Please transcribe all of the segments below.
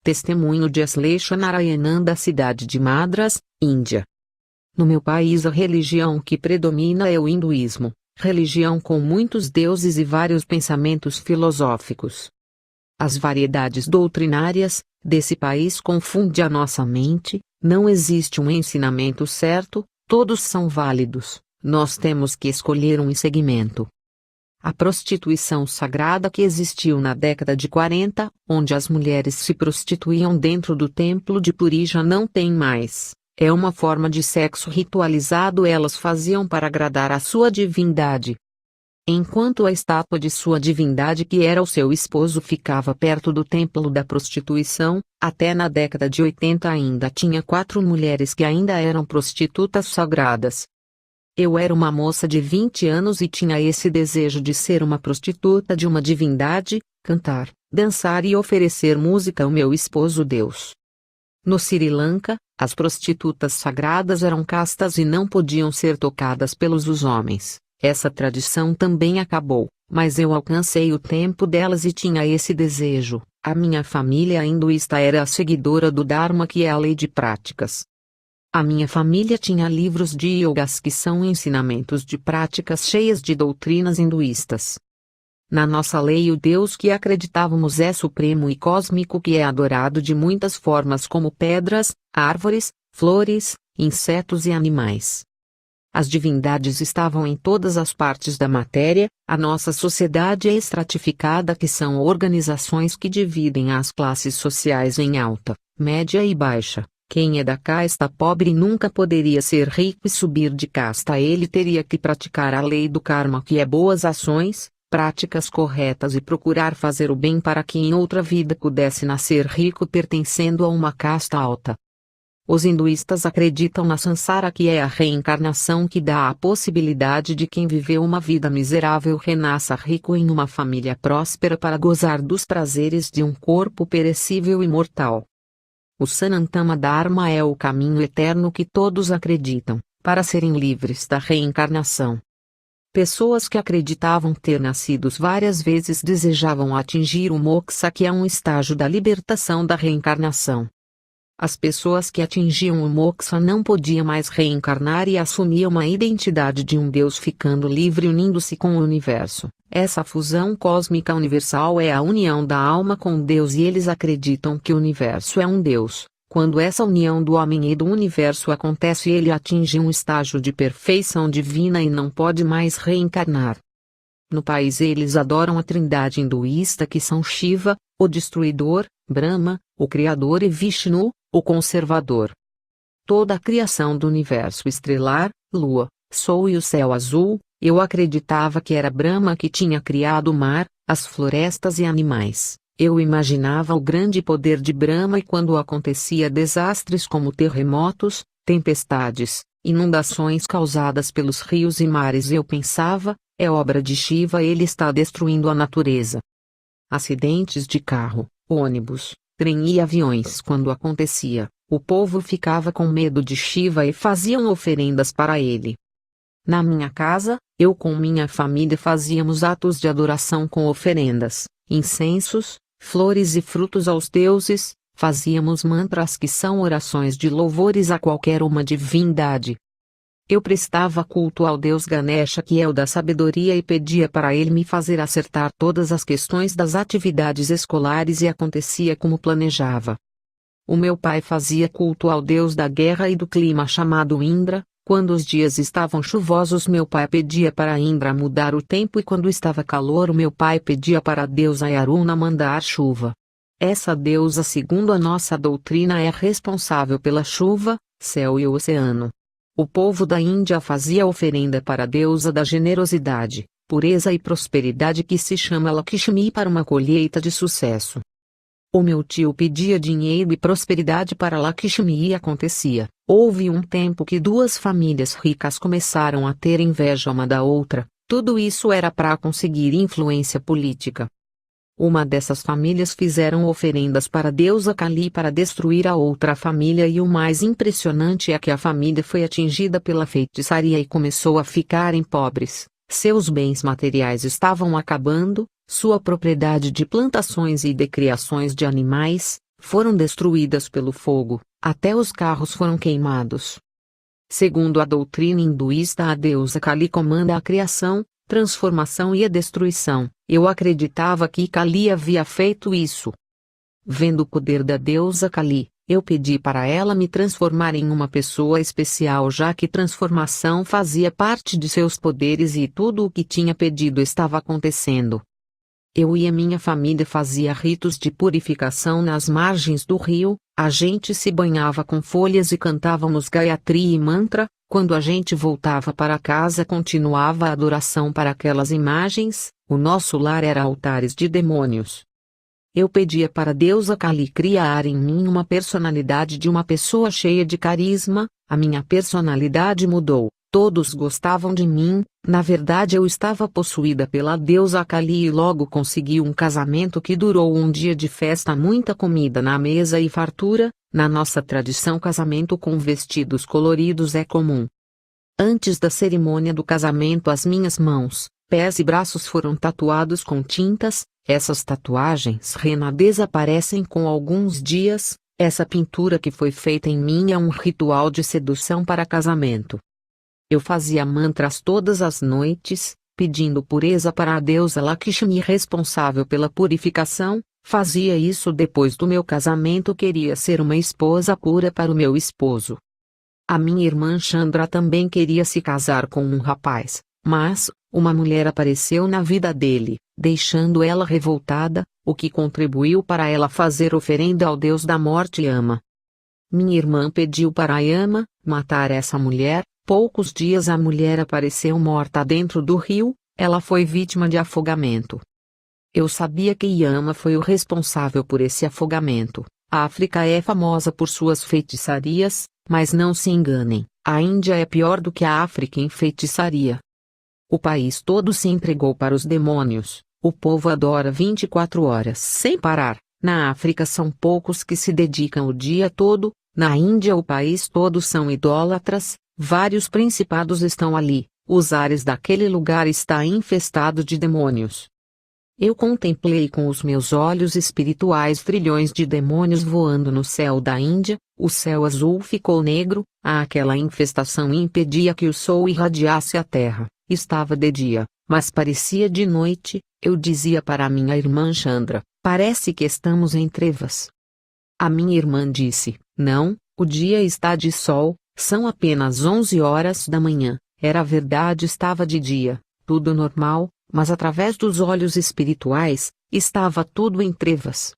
testemunho de Aslesha Narayananda, cidade de Madras, Índia. No meu país a religião que predomina é o hinduísmo, religião com muitos deuses e vários pensamentos filosóficos. As variedades doutrinárias desse país confundem a nossa mente, não existe um ensinamento certo, todos são válidos, nós temos que escolher um segmento. A prostituição sagrada que existiu na década de 40, onde as mulheres se prostituíam dentro do templo de Puri, já não tem mais. É uma forma de sexo ritualizado, elas faziam para agradar a sua divindade. Enquanto a estátua de sua divindade, que era o seu esposo, ficava perto do templo da prostituição, até na década de 80 ainda tinha 4 mulheres que ainda eram prostitutas sagradas. Eu era uma moça de 20 anos e tinha esse desejo de ser uma prostituta de uma divindade, cantar, dançar e oferecer música ao meu esposo Deus. No Sri Lanka, as prostitutas sagradas eram castas e não podiam ser tocadas pelos homens. Essa tradição também acabou, mas eu alcancei o tempo delas e tinha esse desejo. A minha família hinduísta era a seguidora do Dharma, que é a lei de práticas. A minha família tinha livros de yogas, que são ensinamentos de práticas cheias de doutrinas hinduístas. Na nossa lei, o Deus que acreditávamos é supremo e cósmico, que é adorado de muitas formas, como pedras, árvores, flores, insetos e animais. As divindades estavam em todas as partes da matéria. A nossa sociedade é estratificada, que são organizações que dividem as classes sociais em alta, média e baixa. Quem é da casta pobre nunca poderia ser rico e subir de casta. Ele teria que praticar a lei do karma, que é boas ações, práticas corretas e procurar fazer o bem para que em outra vida pudesse nascer rico pertencendo a uma casta alta. Os hinduístas acreditam na Sansara, que é a reencarnação, que dá a possibilidade de quem viveu uma vida miserável renasça rico em uma família próspera para gozar dos prazeres de um corpo perecível e mortal. O Sanatana Dharma é o caminho eterno que todos acreditam, para serem livres da reencarnação. Pessoas que acreditavam ter nascido várias vezes desejavam atingir o moksha, que é um estágio da libertação da reencarnação. As pessoas que atingiam o moksha não podiam mais reencarnar e assumiam a identidade de um Deus, ficando livre, unindo-se com o universo. Essa fusão cósmica universal é a união da alma com Deus, e eles acreditam que o universo é um Deus. Quando essa união do homem e do universo acontece, ele atinge um estágio de perfeição divina e não pode mais reencarnar. No país eles adoram a trindade hinduísta, que são Shiva, o destruidor, Brahma, o criador, e Vishnu, o conservador. Toda a criação do universo estrelar, lua, sol e o céu azul, eu acreditava que era Brahma que tinha criado o mar, as florestas e animais. Eu imaginava o grande poder de Brahma, e quando acontecia desastres como terremotos, tempestades, inundações causadas pelos rios e mares, eu pensava, é obra de Shiva, ele está destruindo a natureza. Acidentes de carro, ônibus, trem e aviões, quando acontecia, o povo ficava com medo de Shiva e faziam oferendas para ele. Na minha casa, eu com minha família fazíamos atos de adoração com oferendas, incensos, flores e frutos aos deuses, fazíamos mantras, que são orações de louvores a qualquer uma divindade. Eu prestava culto ao deus Ganesha, que é o da sabedoria, e pedia para ele me fazer acertar todas as questões das atividades escolares, e acontecia como planejava. O meu pai fazia culto ao deus da guerra e do clima, chamado Indra. Quando os dias estavam chuvosos, meu pai pedia para Indra mudar o tempo, e quando estava calor, o meu pai pedia para a deusa Yaruna mandar chuva. Essa deusa, segundo a nossa doutrina, é responsável pela chuva, céu e o oceano. O povo da Índia fazia oferenda para a deusa da generosidade, pureza e prosperidade, que se chama Lakshmi, para uma colheita de sucesso. O meu tio pedia dinheiro e prosperidade para Lakshmi, e acontecia. Houve um tempo que 2 famílias ricas começaram a ter inveja uma da outra. Tudo isso era para conseguir influência política. Uma dessas famílias fizeram oferendas para a deusa Kali para destruir a outra família, e o mais impressionante é que a família foi atingida pela feitiçaria e começou a ficarem pobres. Seus bens materiais estavam acabando, sua propriedade de plantações e de criações de animais, foram destruídas pelo fogo, até os carros foram queimados. Segundo a doutrina hinduísta, a deusa Kali comanda a criação, transformação e a destruição. Eu acreditava que Kali havia feito isso. Vendo o poder da deusa Kali, eu pedi para ela me transformar em uma pessoa especial, já que transformação fazia parte de seus poderes e tudo o que tinha pedido estava acontecendo. Eu e a minha família fazia ritos de purificação nas margens do rio, a gente se banhava com folhas e cantávamos Gayatri e mantra. Quando a gente voltava para casa, continuava a adoração para aquelas imagens. O nosso lar era altares de demônios. Eu pedia para a deusa Kali criar em mim uma personalidade de uma pessoa cheia de carisma. A minha personalidade mudou. Todos gostavam de mim. Na verdade, eu estava possuída pela deusa Kali e logo consegui um casamento que durou um dia de festa, muita comida na mesa e fartura. Na nossa tradição, casamento com vestidos coloridos é comum. Antes da cerimônia do casamento, as minhas mãos, pés e braços foram tatuados com tintas. Essas tatuagens rena desaparecem com alguns dias. Essa pintura que foi feita em mim é um ritual de sedução para casamento. Eu fazia mantras todas as noites, pedindo pureza para a deusa Lakshmi responsável pela purificação. Fazia isso depois do meu casamento. Queria ser uma esposa pura para o meu esposo. A minha irmã Chandra também queria se casar com um rapaz, mas uma mulher apareceu na vida dele, deixando ela revoltada, o que contribuiu para ela fazer oferenda ao deus da morte Yama. Minha irmã pediu para Yama matar essa mulher. Poucos dias a mulher apareceu morta dentro do rio. Ela foi vítima de afogamento. Eu sabia que Yama foi o responsável por esse afogamento. A África é famosa por suas feitiçarias, mas não se enganem, a Índia é pior do que a África em feitiçaria. O país todo se entregou para os demônios. O povo adora 24 horas sem parar. Na África são poucos que se dedicam o dia todo. Na Índia o país todo são idólatras. Vários principados estão ali. Os ares daquele lugar está infestado de demônios. Eu contemplei com os meus olhos espirituais trilhões de demônios voando no céu da Índia. O céu azul ficou negro. Aquela infestação impedia que o sol irradiasse a terra. Estava de dia, mas parecia de noite. Eu dizia para minha irmã Chandra: parece que estamos em trevas. A minha irmã disse: não, o dia está de sol, são apenas 11 horas da manhã. Era verdade, estava de dia, tudo normal, mas através dos olhos espirituais, estava tudo em trevas.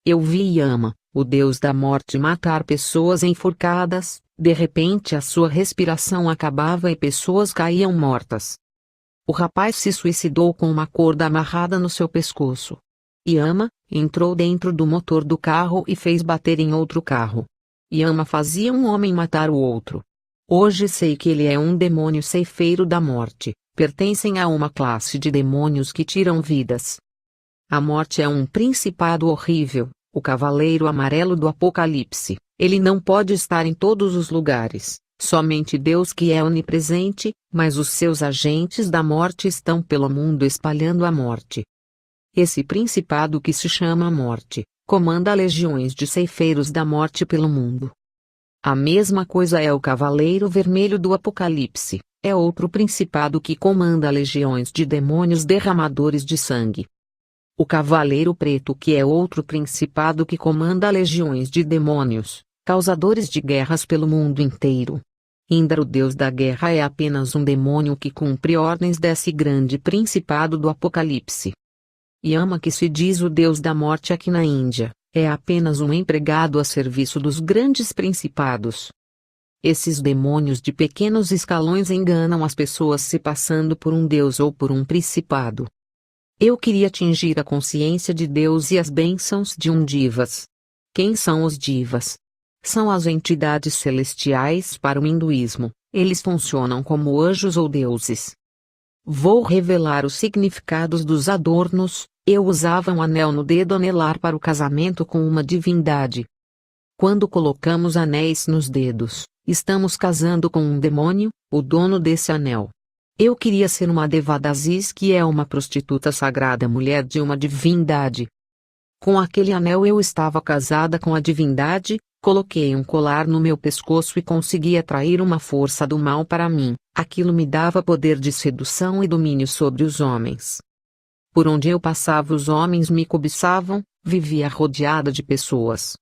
Eu vi Yama, o deus da morte, matar pessoas enforcadas. De repente a sua respiração acabava e pessoas caíam mortas. O rapaz se suicidou com uma corda amarrada no seu pescoço. Yama entrou dentro do motor do carro e fez bater em outro carro. Yama fazia um homem matar o outro. Hoje sei que ele é um demônio ceifeiro da morte, pertencem a uma classe de demônios que tiram vidas. A morte é um principado horrível, o cavaleiro amarelo do Apocalipse. Ele não pode estar em todos os lugares, somente Deus que é onipresente, mas os seus agentes da morte estão pelo mundo espalhando a morte. Esse principado que se chama Morte, comanda legiões de ceifeiros da morte pelo mundo. A mesma coisa é o Cavaleiro Vermelho do Apocalipse, é outro principado que comanda legiões de demônios derramadores de sangue. O Cavaleiro Preto, que é outro principado que comanda legiões de demônios, causadores de guerras pelo mundo inteiro. Indra, o deus da guerra, é apenas um demônio que cumpre ordens desse grande principado do Apocalipse. Yama, que se diz o deus da morte aqui na Índia, é apenas um empregado a serviço dos grandes principados. Esses demônios de pequenos escalões enganam as pessoas se passando por um deus ou por um principado. Eu queria atingir a consciência de Deus e as bênçãos de um divas. Quem são os divas? São as entidades celestiais para o hinduísmo. Eles funcionam como anjos ou deuses. Vou revelar os significados dos adornos. Eu usava um anel no dedo anelar para o casamento com uma divindade. Quando colocamos anéis nos dedos, estamos casando com um demônio, o dono desse anel. Eu queria ser uma Devadasis, que é uma prostituta sagrada, mulher de uma divindade. Com aquele anel eu estava casada com a divindade, coloquei um colar no meu pescoço e consegui atrair uma força do mal para mim. Aquilo me dava poder de sedução e domínio sobre os homens. Por onde eu passava os homens me cobiçavam, vivia rodeada de pessoas.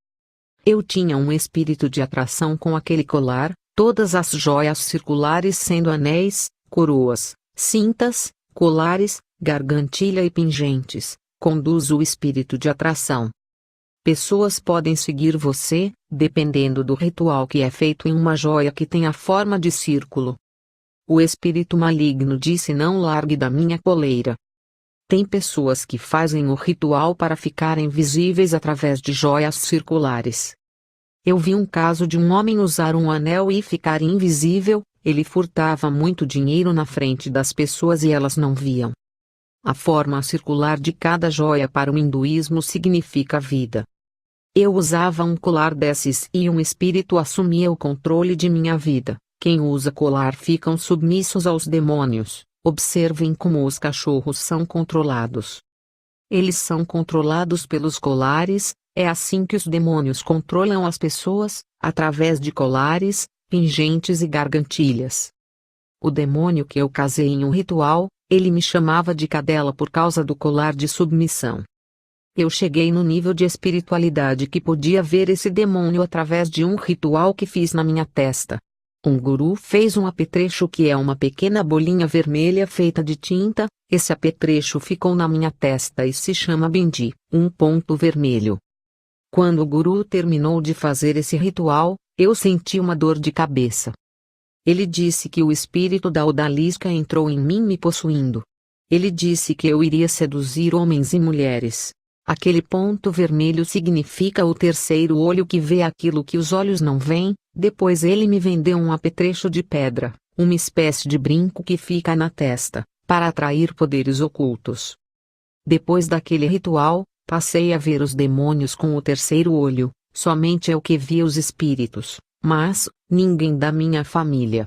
Eu tinha um espírito de atração com aquele colar, todas as joias circulares sendo anéis, coroas, cintas, colares, gargantilha e pingentes, conduz o espírito de atração. Pessoas podem seguir você, dependendo do ritual que é feito em uma joia que tem a forma de círculo. O espírito maligno disse: não largue da minha coleira. Tem pessoas que fazem o ritual para ficarem visíveis através de joias circulares. Eu vi um caso de um homem usar um anel e ficar invisível. Ele furtava muito dinheiro na frente das pessoas e elas não viam. A forma circular de cada joia para o hinduísmo significa vida. Eu usava um colar desses e um espírito assumia o controle de minha vida. Quem usa colar ficam submissos aos demônios. Observem como os cachorros são controlados. Eles são controlados pelos colares. É assim que os demônios controlam as pessoas, através de colares, pingentes e gargantilhas. O demônio que eu casei em um ritual, ele me chamava de cadela por causa do colar de submissão. Eu cheguei no nível de espiritualidade que podia ver esse demônio através de um ritual que fiz na minha testa. Um guru fez um apetrecho que é uma pequena bolinha vermelha feita de tinta. Esse apetrecho ficou na minha testa e se chama bindi, um ponto vermelho. Quando o guru terminou de fazer esse ritual, eu senti uma dor de cabeça. Ele disse que o espírito da odalisca entrou em mim me possuindo. Ele disse que eu iria seduzir homens e mulheres. Aquele ponto vermelho significa o terceiro olho que vê aquilo que os olhos não veem. Depois ele me vendeu um apetrecho de pedra, uma espécie de brinco que fica na testa, para atrair poderes ocultos. Depois daquele ritual, passei a ver os demônios com o terceiro olho. Somente eu que via os espíritos, mas ninguém da minha família.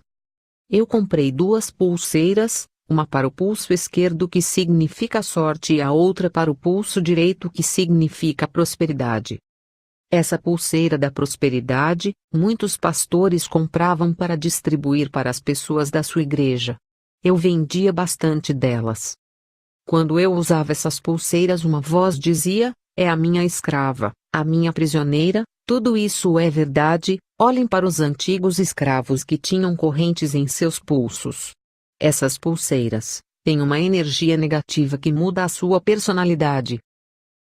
Eu comprei 2 pulseiras, uma para o pulso esquerdo que significa sorte e a outra para o pulso direito que significa prosperidade. Essa pulseira da prosperidade, muitos pastores compravam para distribuir para as pessoas da sua igreja. Eu vendia bastante delas. Quando eu usava essas pulseiras, uma voz dizia: é a minha escrava, a minha prisioneira. Tudo isso é verdade. Olhem para os antigos escravos que tinham correntes em seus pulsos. Essas pulseiras têm uma energia negativa que muda a sua personalidade.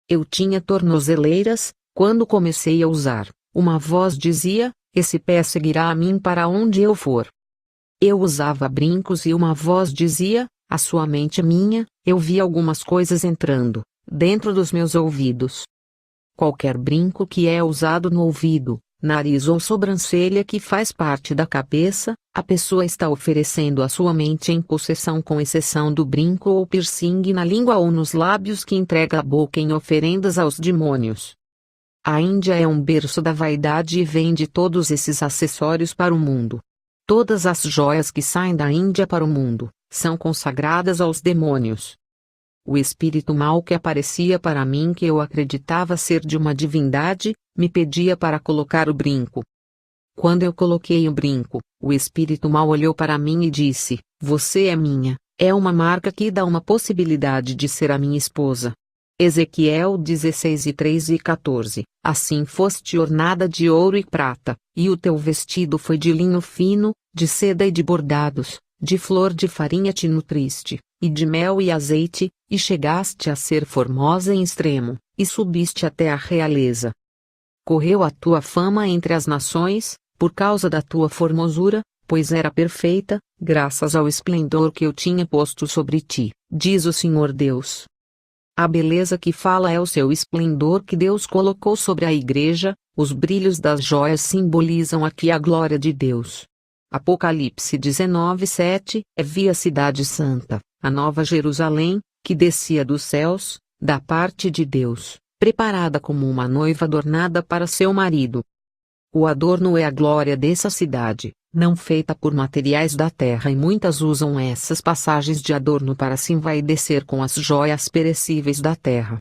Eu tinha tornozeleiras. Quando comecei a usar, uma voz dizia: esse pé seguirá a mim para onde eu for. Eu usava brincos e uma voz dizia: a sua mente é minha. Eu vi algumas coisas entrando dentro dos meus ouvidos. Qualquer brinco que é usado no ouvido, nariz ou sobrancelha que faz parte da cabeça, a pessoa está oferecendo a sua mente em possessão, com exceção do brinco ou piercing na língua ou nos lábios que entrega a boca em oferendas aos demônios. A Índia é um berço da vaidade e vende todos esses acessórios para o mundo. Todas as joias que saem da Índia para o mundo são consagradas aos demônios. O espírito mau que aparecia para mim, que eu acreditava ser de uma divindade, me pedia para colocar o brinco. Quando eu coloquei o brinco, o espírito mau olhou para mim e disse: você é minha, é uma marca que dá uma possibilidade de ser a minha esposa. Ezequiel 16:3 e 14. Assim foste ornada de ouro e prata, e o teu vestido foi de linho fino, de seda e de bordados, de flor de farinha te nutriste, e de mel e azeite, e chegaste a ser formosa em extremo, e subiste até a realeza. Correu a tua fama entre as nações, por causa da tua formosura, pois era perfeita, graças ao esplendor que eu tinha posto sobre ti, diz o Senhor Deus. A beleza que fala é o seu esplendor que Deus colocou sobre a igreja. Os brilhos das joias simbolizam aqui a glória de Deus. Apocalipse 19:7. Vi a cidade santa, a nova Jerusalém, que descia dos céus, da parte de Deus, preparada como uma noiva adornada para seu marido. O adorno é a glória dessa cidade, não feita por materiais da terra, e muitas usam essas passagens de adorno para se envaidecer com as joias perecíveis da terra.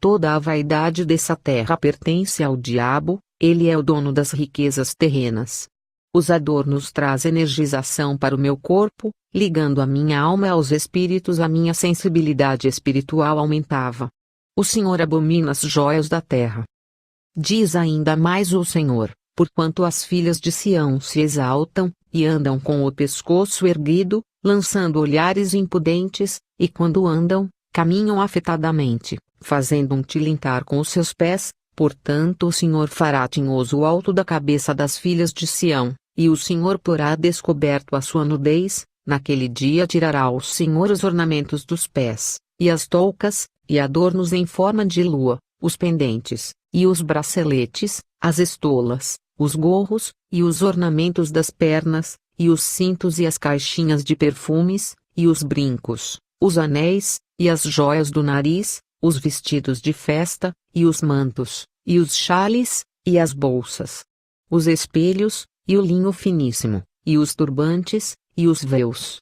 Toda a vaidade dessa terra pertence ao diabo, ele é o dono das riquezas terrenas. Os adornos trazem energização para o meu corpo, ligando a minha alma aos espíritos, a minha sensibilidade espiritual aumentava. O Senhor abomina as joias da terra. Diz ainda mais o Senhor: porquanto as filhas de Sião se exaltam, e andam com o pescoço erguido, lançando olhares impudentes, e quando andam, caminham afetadamente, fazendo um tilintar com os seus pés, portanto o Senhor fará tinhoso o alto da cabeça das filhas de Sião, e o Senhor porá descoberto a sua nudez, naquele dia tirará o Senhor os ornamentos dos pés, e as toucas, e adornos em forma de lua, os pendentes, e os braceletes, as estolas, os gorros, e os ornamentos das pernas, e os cintos e as caixinhas de perfumes, e os brincos, os anéis, e as joias do nariz, os vestidos de festa, e os mantos, e os xales, e as bolsas, os espelhos, e o linho finíssimo, e os turbantes, e os véus.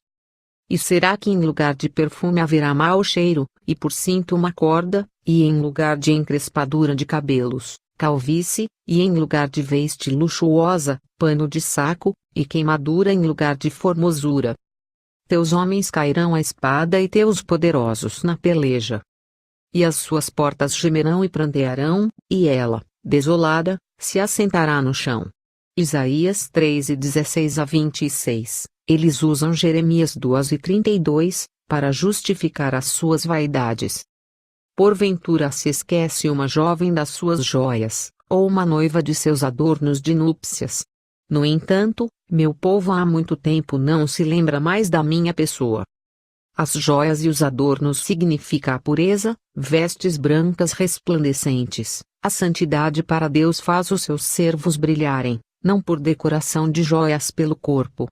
E será que em lugar de perfume haverá mau cheiro, e por cinto uma corda, e em lugar de encrespadura de cabelos, calvície, e em lugar de veste luxuosa, pano de saco, e queimadura em lugar de formosura? Teus homens cairão à espada e teus poderosos na peleja. E as suas portas gemerão e prantearão, e ela, desolada, se assentará no chão. Isaías 3:16-26. Eles usam Jeremias 2:32, para justificar as suas vaidades. Porventura se esquece uma jovem das suas joias, ou uma noiva de seus adornos de núpcias. No entanto, meu povo há muito tempo não se lembra mais da minha pessoa. As joias e os adornos significam a pureza, vestes brancas resplandecentes. A santidade para Deus faz os seus servos brilharem, não por decoração de joias pelo corpo.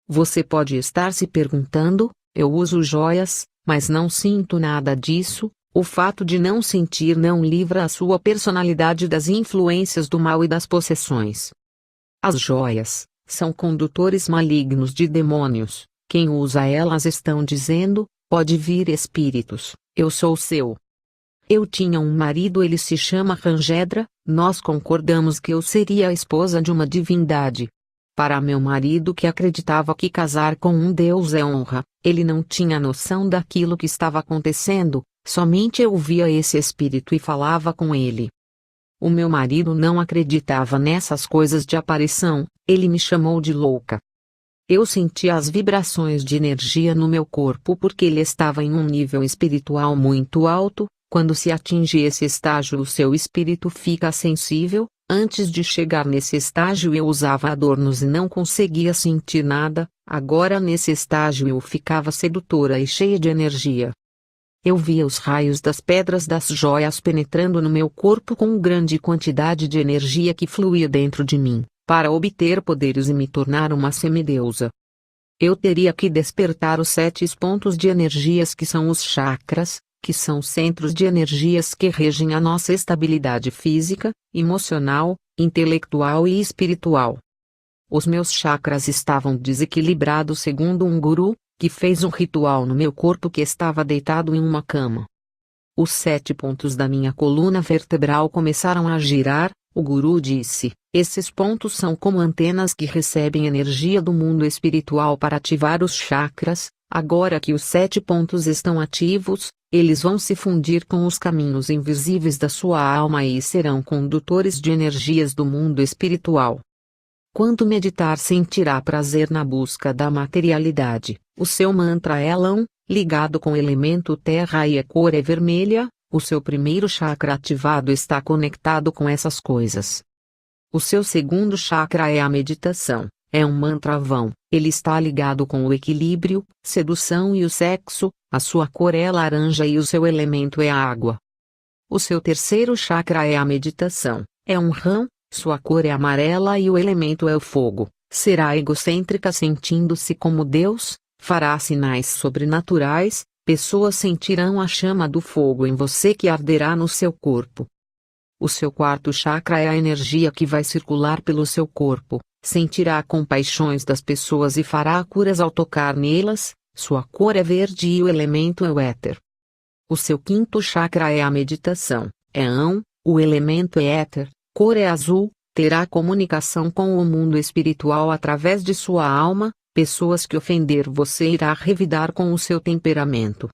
Você pode estar se perguntando: eu uso joias, mas não sinto nada disso. O fato de não sentir não livra a sua personalidade das influências do mal e das possessões. As joias são condutores malignos de demônios. Quem usa elas estão dizendo: pode vir espíritos, eu sou seu. Eu tinha um marido, ele se chama Rangedra, nós concordamos que eu seria a esposa de uma divindade. Para meu marido, que acreditava que casar com um deus é honra, ele não tinha noção daquilo que estava acontecendo, somente eu via esse espírito e falava com ele. O meu marido não acreditava nessas coisas de aparição, ele me chamou de louca. Eu sentia as vibrações de energia no meu corpo porque ele estava em um nível espiritual muito alto. Quando se atinge esse estágio, o seu espírito fica sensível. Antes de chegar nesse estágio eu usava adornos e não conseguia sentir nada, agora nesse estágio eu ficava sedutora e cheia de energia. Eu via os raios das pedras das joias penetrando no meu corpo com grande quantidade de energia que fluía dentro de mim, para obter poderes e me tornar uma semideusa. Eu teria que despertar os 7 pontos de energias que são os chakras, que são centros de energias que regem a nossa estabilidade física, emocional, intelectual e espiritual. Os meus chakras estavam desequilibrados segundo um guru, que fez um ritual no meu corpo que estava deitado em uma cama. Os 7 pontos da minha coluna vertebral começaram a girar. O guru disse: esses pontos são como antenas que recebem energia do mundo espiritual para ativar os chakras. Agora que os 7 pontos estão ativos, eles vão se fundir com os caminhos invisíveis da sua alma e serão condutores de energias do mundo espiritual. Quando meditar, sentirá prazer na busca da materialidade. O seu mantra é Lam, ligado com o elemento terra e a cor é vermelha. O seu primeiro chakra ativado está conectado com essas coisas. O seu segundo chakra é a meditação. É um mantra vão, ele está ligado com o equilíbrio, sedução e o sexo. A sua cor é laranja e o seu elemento é a água. O seu terceiro chakra é a meditação. É um rã, sua cor é amarela e o elemento é o fogo. Será egocêntrica sentindo-se como Deus, fará sinais sobrenaturais. Pessoas sentirão a chama do fogo em você que arderá no seu corpo. O seu quarto chakra é a energia que vai circular pelo seu corpo. Sentirá compaixões das pessoas e fará curas ao tocar nelas. Sua cor é verde e o elemento é o éter. O seu quinto chakra é a meditação, é Ão, o elemento é éter, cor é azul, terá comunicação com o mundo espiritual através de sua alma, pessoas que ofender você irá revidar com o seu temperamento.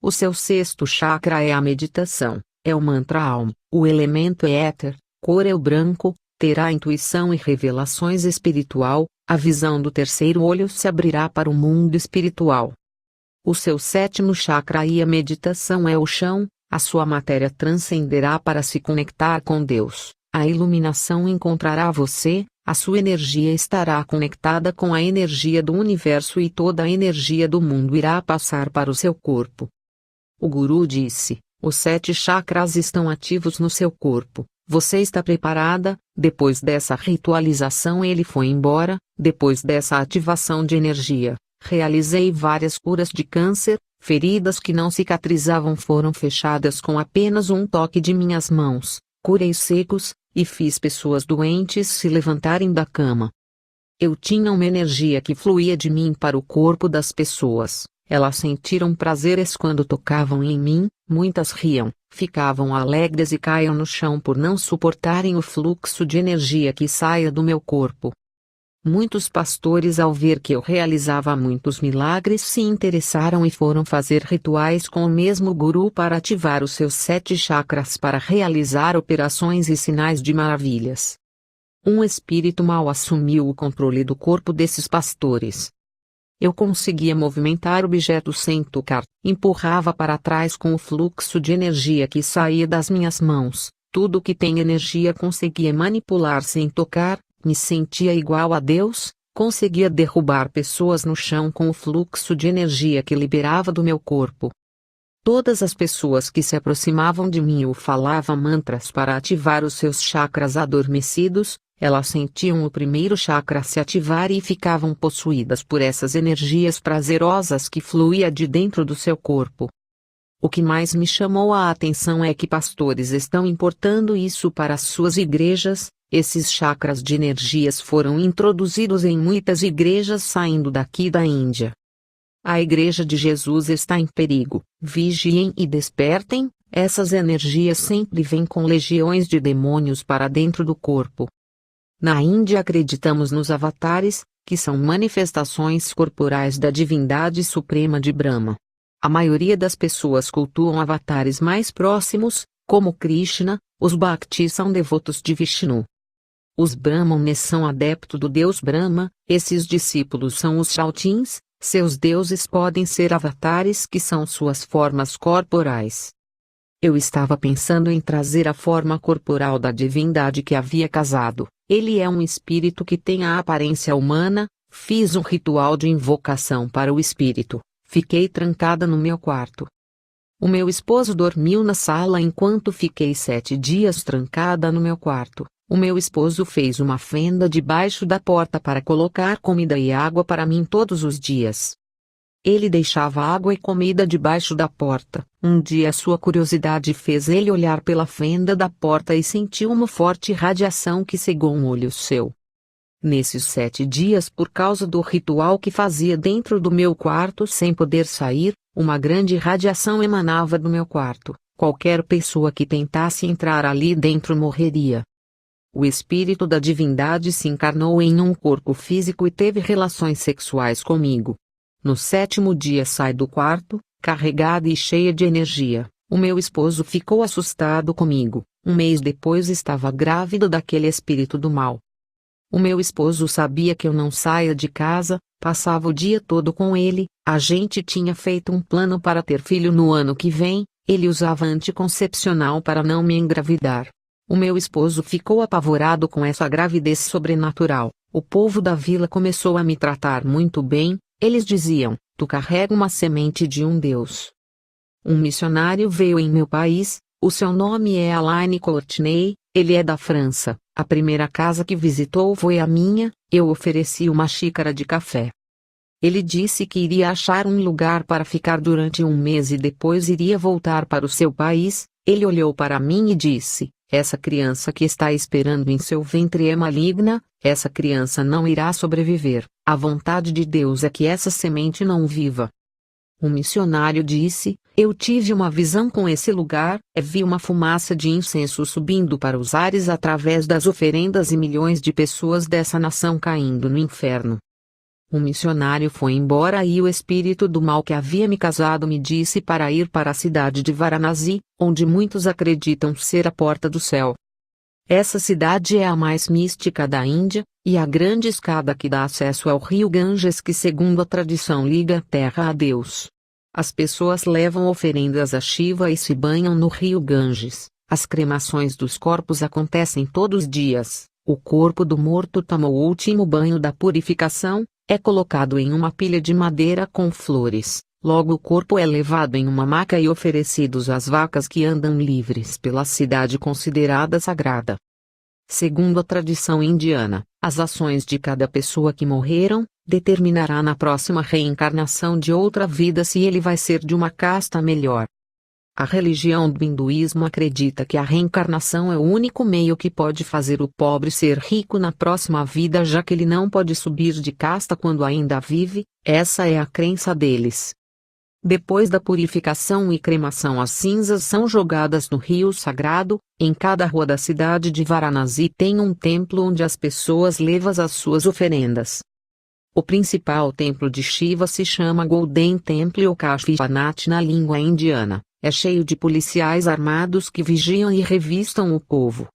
O seu sexto chakra é a meditação, é o mantra alma, o elemento é éter, cor é o branco, terá intuição e revelações espiritual, a visão do terceiro olho se abrirá para o mundo espiritual. O seu sétimo chakra e a meditação é o chão, a sua matéria transcenderá para se conectar com Deus, a iluminação encontrará você, a sua energia estará conectada com a energia do universo e toda a energia do mundo irá passar para o seu corpo. O Guru disse, os 7 chakras estão ativos no seu corpo, você está preparada? Depois dessa ritualização ele foi embora, depois dessa ativação de energia. Realizei várias curas de câncer, feridas que não cicatrizavam foram fechadas com apenas um toque de minhas mãos, curei secos, e fiz pessoas doentes se levantarem da cama. Eu tinha uma energia que fluía de mim para o corpo das pessoas, elas sentiram prazeres quando tocavam em mim, muitas riam, ficavam alegres e caíam no chão por não suportarem o fluxo de energia que saía do meu corpo. Muitos pastores, ao ver que eu realizava muitos milagres, se interessaram e foram fazer rituais com o mesmo guru para ativar os seus 7 chakras para realizar operações e sinais de maravilhas. Um espírito mau assumiu o controle do corpo desses pastores. Eu conseguia movimentar objetos sem tocar, empurrava para trás com o fluxo de energia que saía das minhas mãos, tudo que tem energia conseguia manipular sem tocar. Me sentia igual a Deus, conseguia derrubar pessoas no chão com o fluxo de energia que liberava do meu corpo. Todas as pessoas que se aproximavam de mim ou falavam mantras para ativar os seus chakras adormecidos, elas sentiam o primeiro chakra se ativar e ficavam possuídas por essas energias prazerosas que fluía de dentro do seu corpo. O que mais me chamou a atenção é que pastores estão importando isso para as suas igrejas. Esses chakras de energias foram introduzidos em muitas igrejas saindo daqui da Índia. A Igreja de Jesus está em perigo, vigiem e despertem, essas energias sempre vêm com legiões de demônios para dentro do corpo. Na Índia acreditamos nos avatares, que são manifestações corporais da divindade suprema de Brahma. A maioria das pessoas cultuam avatares mais próximos, como Krishna, os Bhaktis são devotos de Vishnu. Os Brahmanes são adeptos do deus Brahma, esses discípulos são os Kshatriyas, seus deuses podem ser avatares que são suas formas corporais. Eu estava pensando em trazer a forma corporal da divindade que havia casado, ele é um espírito que tem a aparência humana, fiz um ritual de invocação para o espírito, fiquei trancada no meu quarto. O meu esposo dormiu na sala enquanto fiquei 7 dias trancada no meu quarto. O meu esposo fez uma fenda debaixo da porta para colocar comida e água para mim todos os dias. Ele deixava água e comida debaixo da porta. Um dia sua curiosidade fez ele olhar pela fenda da porta e sentiu uma forte radiação que cegou um olho seu. Nesses 7 dias, por causa do ritual que fazia dentro do meu quarto sem poder sair, uma grande radiação emanava do meu quarto. Qualquer pessoa que tentasse entrar ali dentro morreria. O espírito da divindade se encarnou em um corpo físico e teve relações sexuais comigo. No 7º dia sai do quarto, carregada e cheia de energia. O meu esposo ficou assustado comigo. Um mês depois estava grávida daquele espírito do mal. O meu esposo sabia que eu não saía de casa, passava o dia todo com ele, a gente tinha feito um plano para ter filho no ano que vem, ele usava anticoncepcional para não me engravidar. O meu esposo ficou apavorado com essa gravidez sobrenatural. O povo da vila começou a me tratar muito bem, eles diziam, tu carrega uma semente de um Deus. Um missionário veio em meu país, o seu nome é Alain Courtenay, ele é da França. A primeira casa que visitou foi a minha, eu ofereci uma xícara de café. Ele disse que iria achar um lugar para ficar durante um mês e depois iria voltar para o seu país. Ele olhou para mim e disse, essa criança que está esperando em seu ventre é maligna, essa criança não irá sobreviver, a vontade de Deus é que essa semente não viva. Um missionário disse: eu tive uma visão com esse lugar, vi uma fumaça de incenso subindo para os ares através das oferendas e milhões de pessoas dessa nação caindo no inferno. O missionário foi embora e o espírito do mal que havia me casado me disse para ir para a cidade de Varanasi, onde muitos acreditam ser a porta do céu. Essa cidade é a mais mística da Índia, e a grande escada que dá acesso ao rio Ganges que segundo a tradição liga a terra a Deus. As pessoas levam oferendas a Shiva e se banham no rio Ganges. As cremações dos corpos acontecem todos os dias. O corpo do morto toma o último banho da purificação, é colocado em uma pilha de madeira com flores. Logo o corpo é levado em uma maca e oferecidos às vacas que andam livres pela cidade considerada sagrada. Segundo a tradição indiana, as ações de cada pessoa que morreram, determinará na próxima reencarnação de outra vida se ele vai ser de uma casta melhor. A religião do hinduísmo acredita que a reencarnação é o único meio que pode fazer o pobre ser rico na próxima vida já que ele não pode subir de casta quando ainda vive, essa é a crença deles. Depois da purificação e cremação as cinzas são jogadas no rio sagrado, em cada rua da cidade de Varanasi tem um templo onde as pessoas levam as suas oferendas. O principal templo de Shiva se chama Golden Temple ou Kashvipanath na língua indiana, é cheio de policiais armados que vigiam e revistam o povo.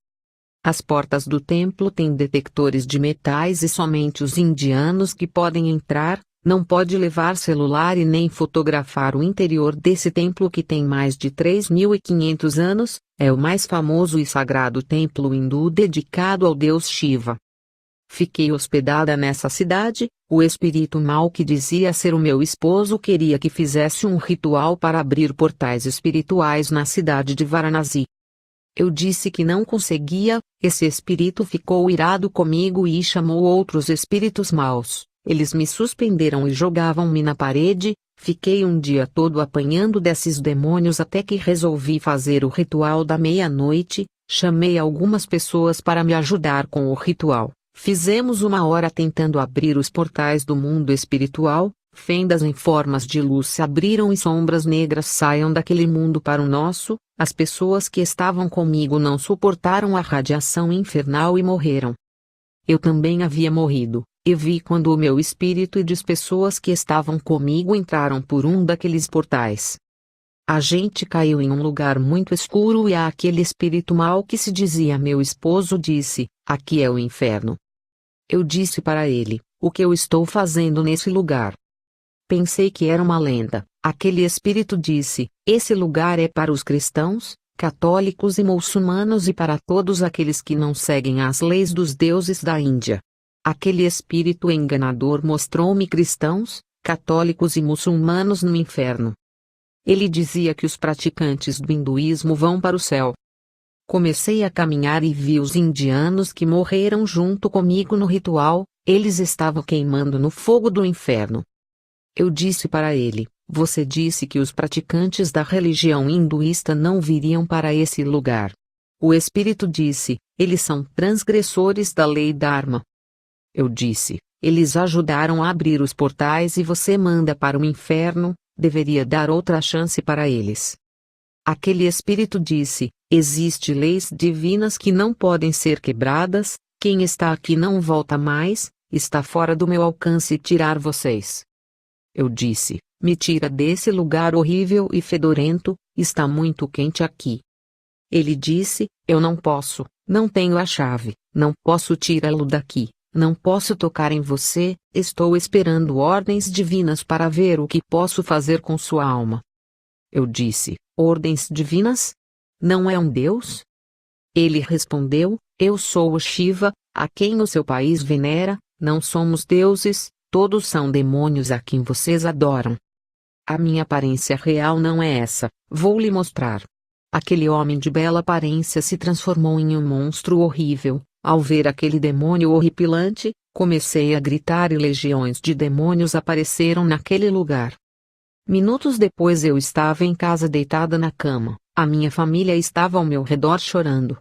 As portas do templo têm detectores de metais e somente os indianos que podem entrar. Não pode levar celular e nem fotografar o interior desse templo que tem mais de 3.500 anos, é o mais famoso e sagrado templo hindu dedicado ao deus Shiva. Fiquei hospedada nessa cidade, o espírito mau que dizia ser o meu esposo queria que fizesse um ritual para abrir portais espirituais na cidade de Varanasi. Eu disse que não conseguia, esse espírito ficou irado comigo e chamou outros espíritos maus. Eles me suspenderam e jogavam-me na parede, fiquei um dia todo apanhando desses demônios até que resolvi fazer o ritual da meia-noite, chamei algumas pessoas para me ajudar com o ritual, fizemos 1 hora tentando abrir os portais do mundo espiritual, fendas em formas de luz se abriram e sombras negras saíam daquele mundo para o nosso, as pessoas que estavam comigo não suportaram a radiação infernal e morreram. Eu também havia morrido. E vi quando o meu espírito e as pessoas que estavam comigo entraram por um daqueles portais. A gente caiu em um lugar muito escuro e aquele espírito mau que se dizia meu esposo disse, aqui é o inferno. Eu disse para ele, o que eu estou fazendo nesse lugar? Pensei que era uma lenda. Aquele espírito disse, esse lugar é para os cristãos, católicos e muçulmanos e para todos aqueles que não seguem as leis dos deuses da Índia. Aquele espírito enganador mostrou-me cristãos, católicos e muçulmanos no inferno. Ele dizia que os praticantes do hinduísmo vão para o céu. Comecei a caminhar e vi os indianos que morreram junto comigo no ritual, eles estavam queimando no fogo do inferno. Eu disse para ele, você disse que os praticantes da religião hinduísta não viriam para esse lugar. O espírito disse, eles são transgressores da lei Dharma. Eu disse, eles ajudaram a abrir os portais e você manda para o inferno, deveria dar outra chance para eles. Aquele espírito disse, existem leis divinas que não podem ser quebradas, quem está aqui não volta mais, está fora do meu alcance tirar vocês. Eu disse, me tira desse lugar horrível e fedorento, está muito quente aqui. Ele disse, eu não posso, não tenho a chave, não posso tirá-lo daqui. Não posso tocar em você, estou esperando ordens divinas para ver o que posso fazer com sua alma. Eu disse, ordens divinas? Não é um Deus? Ele respondeu, eu sou o Shiva, a quem o seu país venera, não somos deuses, todos são demônios a quem vocês adoram. A minha aparência real não é essa, vou lhe mostrar. Aquele homem de bela aparência se transformou em um monstro horrível. Ao ver aquele demônio horripilante, comecei a gritar e legiões de demônios apareceram naquele lugar. Minutos depois eu estava em casa deitada na cama, a minha família estava ao meu redor chorando.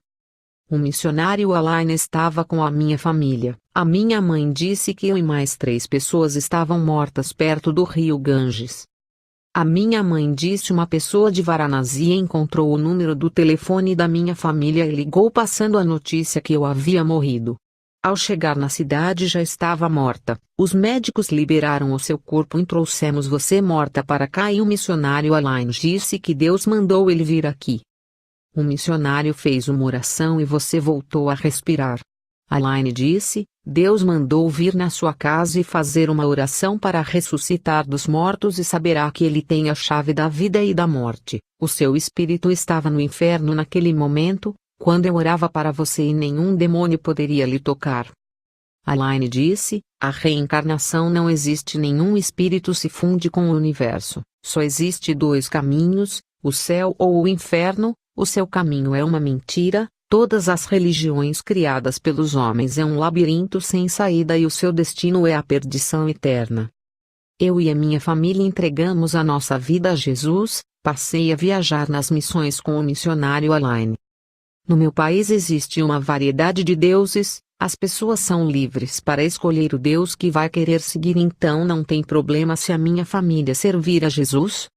Um missionário Alain estava com a minha família, a minha mãe disse que eu e mais 3 pessoas estavam mortas perto do rio Ganges. A minha mãe disse uma pessoa de Varanasi encontrou o número do telefone da minha família e ligou passando a notícia que eu havia morrido. Ao chegar na cidade já estava morta. Os médicos liberaram o seu corpo e trouxemos você morta para cá e o missionário Alain disse que Deus mandou ele vir aqui. O missionário fez uma oração e você voltou a respirar. Alain disse, Deus mandou vir na sua casa e fazer uma oração para ressuscitar dos mortos e saberá que ele tem a chave da vida e da morte. O seu espírito estava no inferno naquele momento, quando eu orava para você e nenhum demônio poderia lhe tocar. Alain disse, a reencarnação não existe, nenhum espírito se funde com o universo, só existe dois caminhos, o céu ou o inferno, o seu caminho é uma mentira, todas as religiões criadas pelos homens é um labirinto sem saída e o seu destino é a perdição eterna. Eu e a minha família entregamos a nossa vida a Jesus, passei a viajar nas missões com o missionário Alain. No meu país existe uma variedade de deuses, as pessoas são livres para escolher o Deus que vai querer seguir, então não tem problema se a minha família servir a Jesus?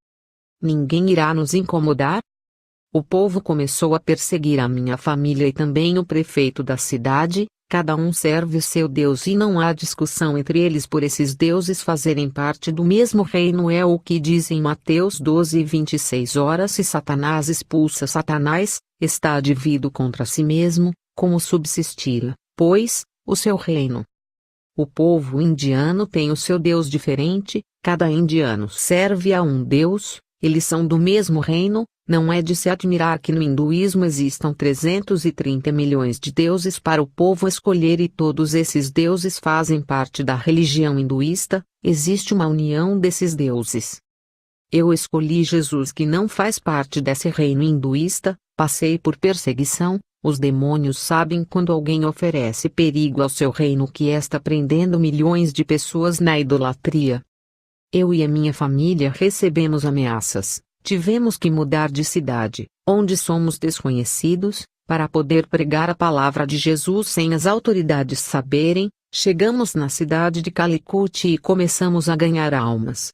Ninguém irá nos incomodar? O povo começou a perseguir a minha família e também o prefeito da cidade, cada um serve seu Deus e não há discussão entre eles por esses deuses fazerem parte do mesmo reino, é o que diz em Mateus 12:26. Ora, se Satanás expulsa Satanás, está dividido contra si mesmo, como subsistirá, pois, o seu reino. O povo indiano tem o seu Deus diferente, cada indiano serve a um Deus, eles são do mesmo reino, não é de se admirar que no hinduísmo existam 330 milhões de deuses para o povo escolher e todos esses deuses fazem parte da religião hinduísta, existe uma união desses deuses. Eu escolhi Jesus que não faz parte desse reino hinduísta, passei por perseguição, os demônios sabem quando alguém oferece perigo ao seu reino que está prendendo milhões de pessoas na idolatria. Eu e a minha família recebemos ameaças, tivemos que mudar de cidade, onde somos desconhecidos, para poder pregar a palavra de Jesus sem as autoridades saberem, chegamos na cidade de Calicut e começamos a ganhar almas.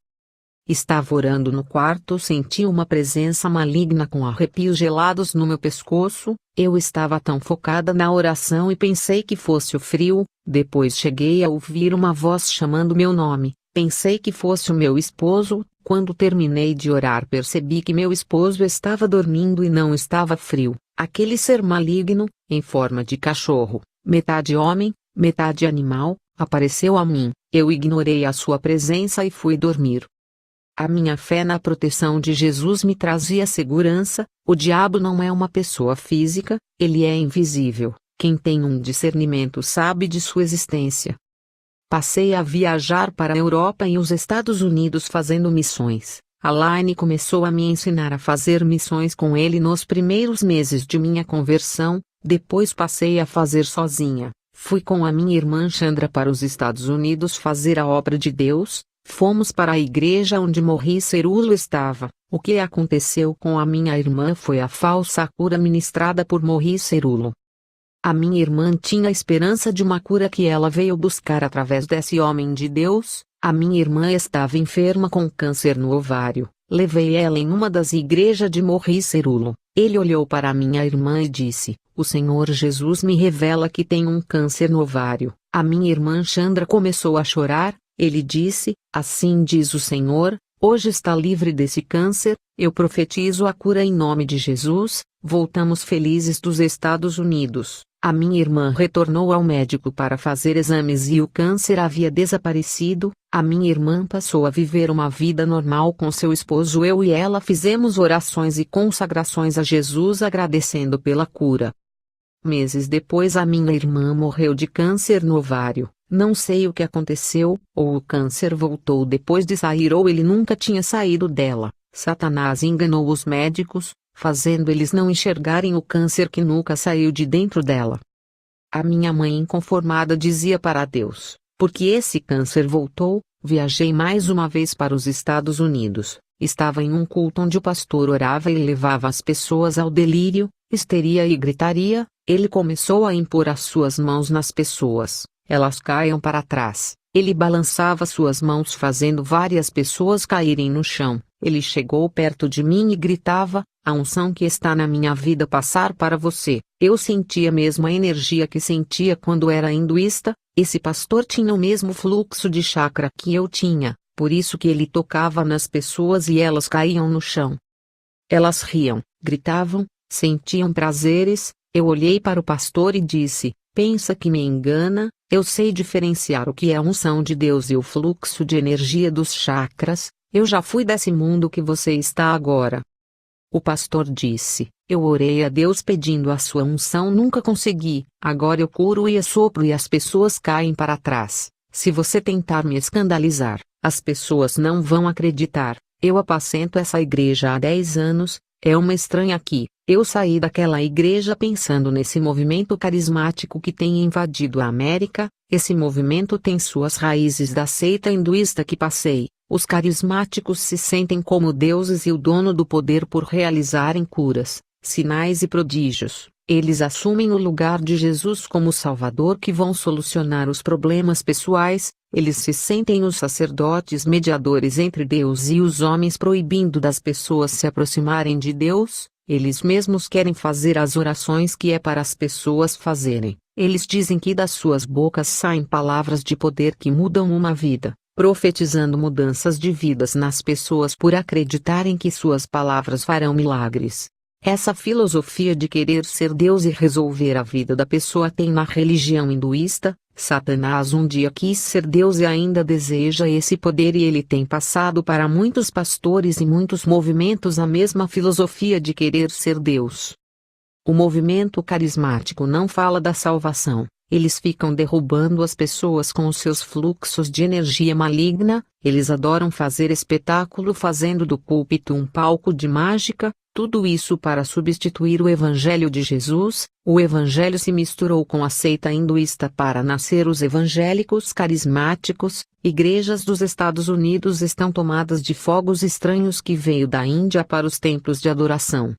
Estava orando no quarto, senti uma presença maligna com arrepios gelados no meu pescoço, eu estava tão focada na oração e pensei que fosse o frio, depois cheguei a ouvir uma voz chamando meu nome, pensei que fosse o meu esposo, quando terminei de orar percebi que meu esposo estava dormindo e não estava frio, aquele ser maligno, em forma de cachorro, metade homem, metade animal, apareceu a mim, eu ignorei a sua presença e fui dormir. A minha fé na proteção de Jesus me trazia segurança, o diabo não é uma pessoa física, ele é invisível, quem tem um discernimento sabe de sua existência. Passei a viajar para a Europa e os Estados Unidos fazendo missões. Alain começou a me ensinar a fazer missões com ele nos primeiros meses de minha conversão, depois passei a fazer sozinha. Fui com a minha irmã Chandra para os Estados Unidos fazer a obra de Deus. Fomos para a igreja onde Maurice Cerullo estava. O que aconteceu com a minha irmã foi a falsa cura ministrada por Maurice Cerullo. A minha irmã tinha a esperança de uma cura que ela veio buscar através desse homem de Deus. A minha irmã estava enferma com câncer no ovário. Levei ela em uma das igrejas de Maurice Cerullo. Ele olhou para a minha irmã e disse: "O Senhor Jesus me revela que tem um câncer no ovário." A minha irmã Chandra começou a chorar. Ele disse: "Assim diz o Senhor, hoje está livre desse câncer, eu profetizo a cura em nome de Jesus." Voltamos felizes dos Estados Unidos. A minha irmã retornou ao médico para fazer exames e o câncer havia desaparecido. A minha irmã passou a viver uma vida normal com seu esposo. Eu e ela fizemos orações e consagrações a Jesus agradecendo pela cura. Meses depois a minha irmã morreu de câncer no ovário. Não sei o que aconteceu, ou o câncer voltou depois de sair ou ele nunca tinha saído dela. Satanás enganou os médicos, fazendo eles não enxergarem o câncer que nunca saiu de dentro dela. A minha mãe inconformada dizia para Deus: "Porque esse câncer voltou?" Viajei mais uma vez para os Estados Unidos. Estava em um culto onde o pastor orava e levava as pessoas ao delírio, histeria e gritaria. Ele começou a impor as suas mãos nas pessoas. Elas caíam para trás. Ele balançava suas mãos fazendo várias pessoas caírem no chão. ele chegou perto de mim e gritava: a unção que está na minha vida passar para você. Eu sentia a mesma energia que sentia quando era hinduísta. Esse pastor tinha o mesmo fluxo de chakra que eu tinha, por isso que ele tocava nas pessoas e elas caíam no chão. Elas riam, gritavam, sentiam prazeres. Eu olhei para o pastor e disse: pensa que me engana? Eu sei diferenciar o que é a unção de Deus e o fluxo de energia dos chakras. Eu já fui desse mundo que você está agora. O pastor disse: eu orei a Deus pedindo a sua unção, nunca consegui. Agora eu curo e assopro e as pessoas caem para trás. Se você tentar me escandalizar, as pessoas não vão acreditar. Eu apacento essa igreja há 10 anos. É uma estranha aqui. Eu saí daquela igreja pensando nesse movimento carismático que tem invadido a América. Esse movimento tem suas raízes da seita hinduísta que passei. Os carismáticos se sentem como deuses e o dono do poder por realizarem curas, sinais e prodígios. Eles assumem o lugar de Jesus como Salvador que vão solucionar os problemas pessoais. Eles se sentem os sacerdotes mediadores entre Deus e os homens, proibindo das pessoas se aproximarem de Deus. Eles mesmos querem fazer as orações que é para as pessoas fazerem. Eles dizem que das suas bocas saem palavras de poder que mudam uma vida, profetizando mudanças de vidas nas pessoas por acreditarem que suas palavras farão milagres. Essa filosofia de querer ser Deus e resolver a vida da pessoa tem na religião hinduísta. Satanás um dia quis ser Deus e ainda deseja esse poder, e ele tem passado para muitos pastores e muitos movimentos a mesma filosofia de querer ser Deus. O movimento carismático não fala da salvação. Eles ficam derrubando as pessoas com os seus fluxos de energia maligna. Eles adoram fazer espetáculo, fazendo do púlpito um palco de mágica. Tudo isso para substituir o Evangelho de Jesus. O Evangelho se misturou com a seita hinduísta para nascer os evangélicos carismáticos. Igrejas dos Estados Unidos estão tomadas de fogos estranhos que veio da Índia para os templos de adoração.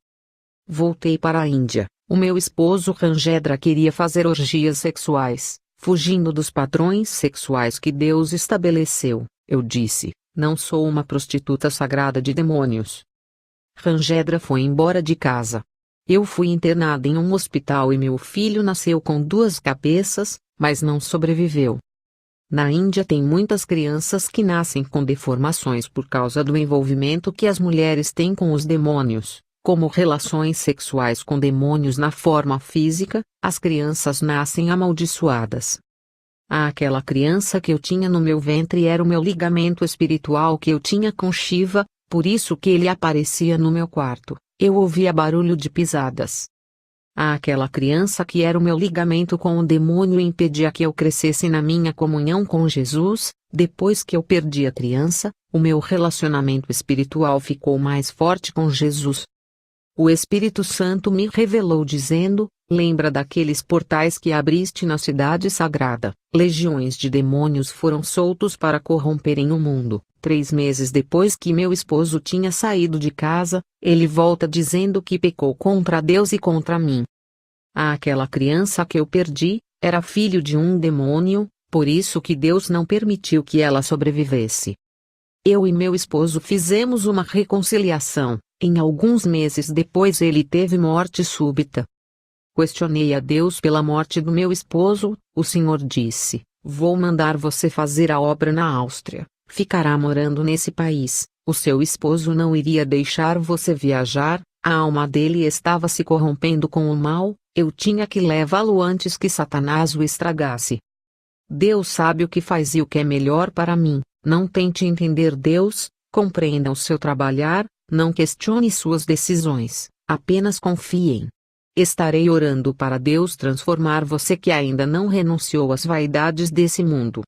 Voltei para a Índia. O meu esposo Ranjendra queria fazer orgias sexuais, fugindo dos padrões sexuais que Deus estabeleceu. Eu disse: não sou uma prostituta sagrada de demônios. Ranjendra foi embora de casa. Eu fui internada em um hospital e meu filho nasceu com 2 cabeças, mas não sobreviveu. Na Índia tem muitas crianças que nascem com deformações por causa do envolvimento que as mulheres têm com os demônios. Como relações sexuais com demônios na forma física, as crianças nascem amaldiçoadas. Aquela criança que eu tinha no meu ventre era o meu ligamento espiritual que eu tinha com Shiva, por isso que ele aparecia no meu quarto. Eu ouvia barulho de pisadas. Aquela criança que era o meu ligamento com o demônio impedia que eu crescesse na minha comunhão com Jesus. Depois que eu perdi a criança, o meu relacionamento espiritual ficou mais forte com Jesus. O Espírito Santo me revelou dizendo: lembra daqueles portais que abriste na cidade sagrada? Legiões de demônios foram soltos para corromperem o mundo. 3 meses depois que meu esposo tinha saído de casa, ele volta dizendo que pecou contra Deus e contra mim. Aquela criança que eu perdi, era filho de um demônio, por isso que Deus não permitiu que ela sobrevivesse. Eu e meu esposo fizemos uma reconciliação. Em alguns meses depois ele teve morte súbita. Questionei a Deus pela morte do meu esposo. O Senhor disse: vou mandar você fazer a obra na Áustria. Ficará morando nesse país. O seu esposo não iria deixar você viajar. A alma dele estava se corrompendo com o mal. Eu tinha que levá-lo antes que Satanás o estragasse. Deus sabe o que faz e o que é melhor para mim. Não tente entender Deus. Compreenda o seu trabalhar. Não questione suas decisões, apenas confiem. Estarei orando para Deus transformar você que ainda não renunciou às vaidades desse mundo.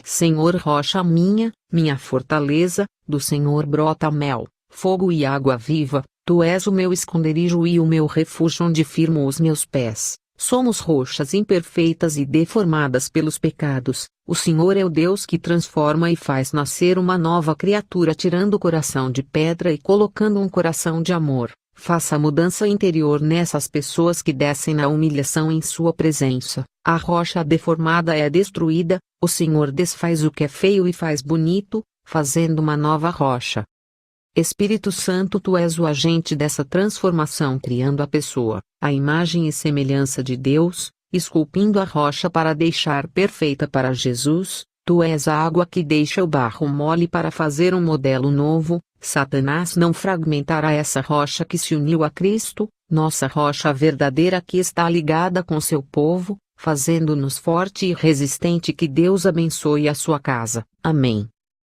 Senhor, rocha minha fortaleza, do Senhor brota mel, fogo e água viva. Tu és o meu esconderijo e o meu refúgio onde firmo os meus pés. Somos rochas imperfeitas e deformadas pelos pecados. O Senhor é o Deus que transforma e faz nascer uma nova criatura, tirando o coração de pedra e colocando um coração de amor. Faça a mudança interior nessas pessoas que descem na humilhação em sua presença. A rocha deformada é destruída. O Senhor desfaz o que é feio e faz bonito, fazendo uma nova rocha. Espírito Santo, tu és o agente dessa transformação, criando a pessoa, à imagem e semelhança de Deus, esculpindo a rocha para deixar perfeita para Jesus. Tu és a água que deixa o barro mole para fazer um modelo novo. Satanás não fragmentará essa rocha que se uniu a Cristo, nossa rocha verdadeira que está ligada com seu povo, fazendo-nos forte e resistente. Que Deus abençoe a sua casa. Amém.